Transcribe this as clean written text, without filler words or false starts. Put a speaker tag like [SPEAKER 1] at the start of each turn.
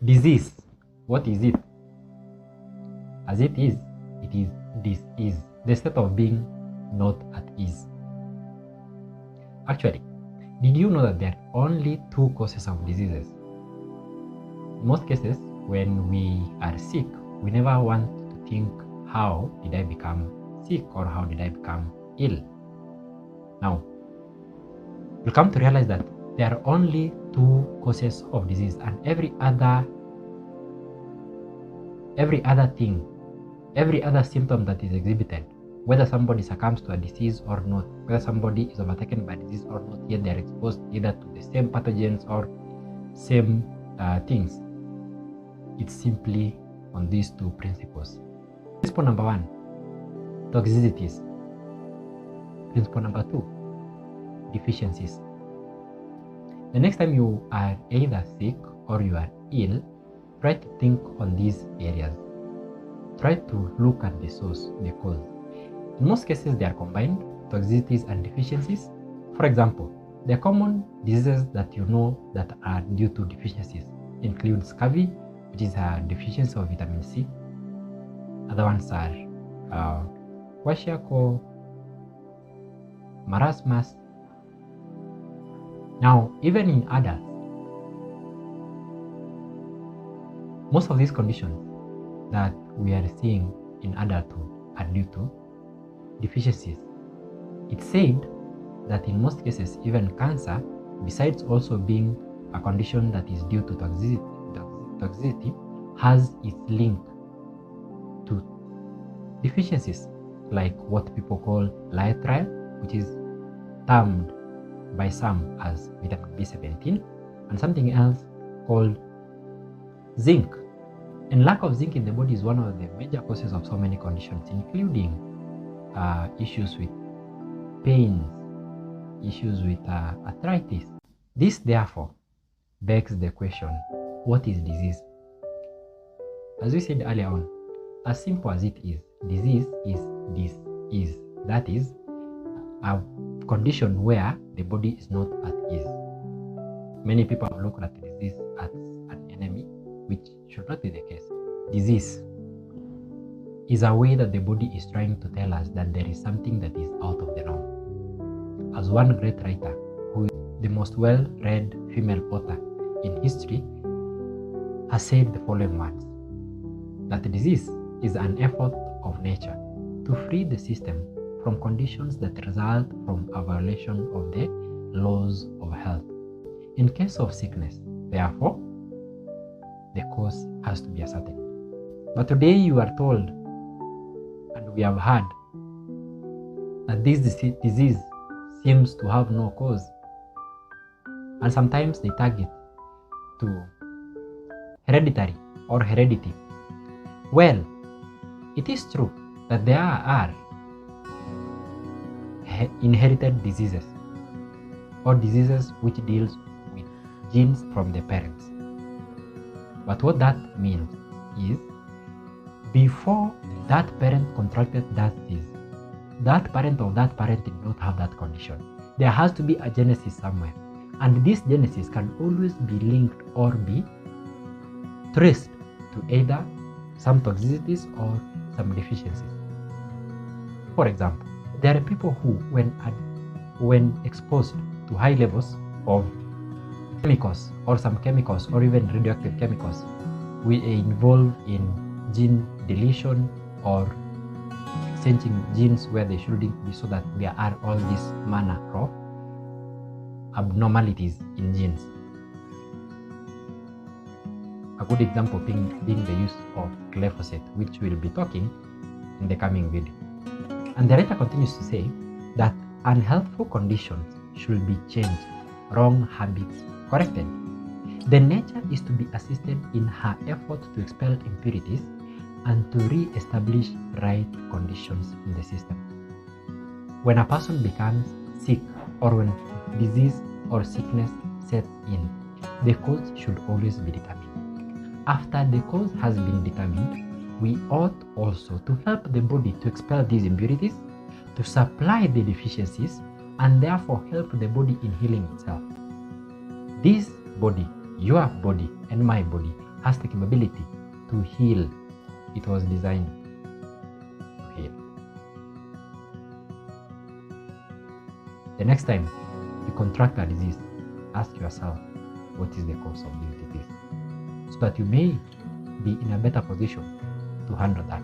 [SPEAKER 1] Disease, what is it? As it is disease, the state of being not at ease. Actually, did you know that there are only two causes of diseases? In most cases, when we are sick, we never want to think, how did I become sick or how did I become ill? Now, you'll come to realize that there are only two causes of disease, and every other thing, every other symptom that is exhibited, whether somebody succumbs to a disease or not, whether somebody is overtaken by disease or not, yet they are exposed either to the same pathogens or same things. It's simply on these two principles. Principle number one, toxicities. Principle number two, deficiencies. The next time you are either sick or you are ill, try to think on these areas. Try to look at the source, the cause. In most cases, they are combined, toxicities and deficiencies. For example, the common diseases that you know that are due to deficiencies include scurvy, which is a deficiency of vitamin C. Other ones are kwashiorkor, marasmus. Now, even in adults, most of these conditions that we are seeing in adulthood are due to deficiencies. It's said that in most cases, even cancer, besides also being a condition that is due to toxicity, has its link to deficiencies, like what people call lyethril, which is termed by some as vitamin B17, and something else called zinc. And lack of zinc in the body is one of the major causes of so many conditions, including issues with pains, issues with arthritis. This therefore begs the question, what is disease? As we said earlier on, as simple as it is, disease is disease. That is a condition where the body is not at ease. Many people have looked at disease as an enemy, which should not be the case. Disease is a way that the body is trying to tell us that there is something that is out of the norm. As one great writer, who is the most well-read female author in history, has said the following words, that disease is an effort of nature to free the system from conditions that result from a violation of the laws of health. In case of sickness, therefore, the cause has to be ascertained. But today you are told, and we have heard, that this disease seems to have no cause. And sometimes they tag it to hereditary or heredity. Well, it is true that there are inherited diseases or diseases which deals with genes from the parents. But what that means is, before that parent contracted that disease, that parent of that parent did not have that condition. There has to be a genesis somewhere, and this genesis can always be linked or be traced to either some toxicities or some deficiencies. For example, there are people who, when exposed to high levels of chemicals or some chemicals or even radioactive chemicals, we involve in gene deletion or exchanging genes where they shouldn't be, so that there are all these manner of abnormalities in genes. A good example being the use of glyphosate, which we'll be talking in the coming video. And the writer continues to say that unhealthful conditions should be changed, wrong habits corrected. The nature is to be assisted in her effort to expel impurities and to re-establish right conditions in the system. When a person becomes sick or when disease or sickness sets in, the cause should always be determined. After the cause has been determined, we ought also to help the body to expel these impurities, to supply the deficiencies, and therefore help the body in healing itself. This body, your body, and my body has the capability to heal. It was designed to heal. The next time you contract a disease, ask yourself, what is the cause of this disease? So that you may be in a better position to handle that